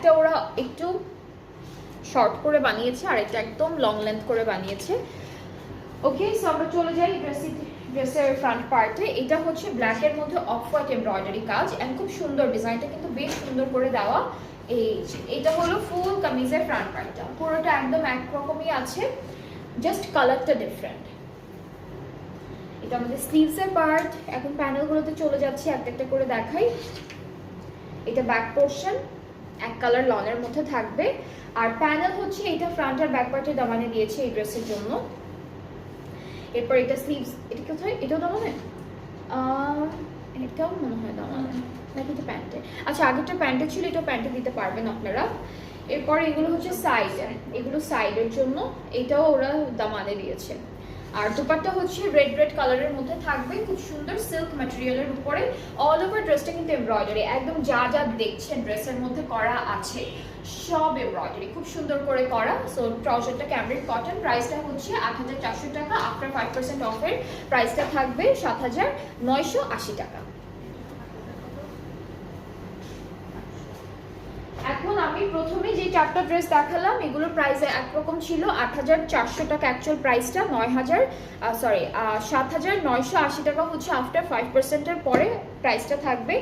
একটা ওরা একটু শর্ট করে বানিয়েছে আর এটা একদম লং লেন্থ করে বানিয়েছে। ওকে, সো আমরা চলে যাই ড্রেসের ফ্রন্ট পার্টে। এটা হচ্ছে ব্ল্যাকের মধ্যে অফ হোয়াইট এমব্রয়ডারি কাজ এন্ড খুব সুন্দর ডিজাইনটা কিন্তু বেশ সুন্দর করে দেওয়া। এটা হলো ফুল কামিজের ফ্রন্ট পার্টটা, পুরোটা একদম একরকমই আছে, জাস্ট কালারটা ডিফারেন্ট। এটা আমাদের স্লিভসের পার্ট। এখন প্যানেলগুলোতে চলে যাচ্ছে, একটা একটা করে দেখাই। এটা ব্যাক পোর্শন, এক কালার লনের মধ্যে থাকবে। আর প্যানেল হচ্ছে এটা ফ্রন্ট আর ব্যাক পার্টে দামানে দিয়েছে এই ড্রেসের জন্য। এরপর এটা স্লিভস, এটা কোথায়, এটাও দামানে, এটাও মনে হয় দামানে নাকি এটা প্যান্টে। আচ্ছা, আগেরটা প্যান্টে ছিল, এটা প্যান্টে দিতে পারবেন আপনারা। এরপর এগুলো হচ্ছে সাইড, এগুলো সাইডের জন্য, এটাও ওরা দামানে দিয়েছে। আর দুপাট্টা হচ্ছে রেড কালারের মধ্যে থাকবে, খুব সুন্দর সিল্ক ম্যাটেরিয়ালের উপরে। অল ওভার ড্রেসটা কিন্তু এমব্রয়ডারি, একদম যা যা দেখছেন ড্রেসের মধ্যে করা আছে সব এমব্রয়ডারি, খুব সুন্দর করে করা। সো ট্রাউজারটা ক্যামব্রিক কটন, প্রাইসটা হচ্ছে ৮৪০০ টাকা। আফটার 5% অফের প্রাইসটা থাকবে ৭৯৮০ টাকা। এখন আমি প্রথমে যে চারটা ড্রেস দেখালাম এগুলোর প্রাইস একরকম ছিল, ৮৪০০ টাকা অ্যাকচুয়াল প্রাইসটা, ৭৯৮০ টাকা হচ্ছে আফটার 5%-এর পরে প্রাইসটা থাকবে।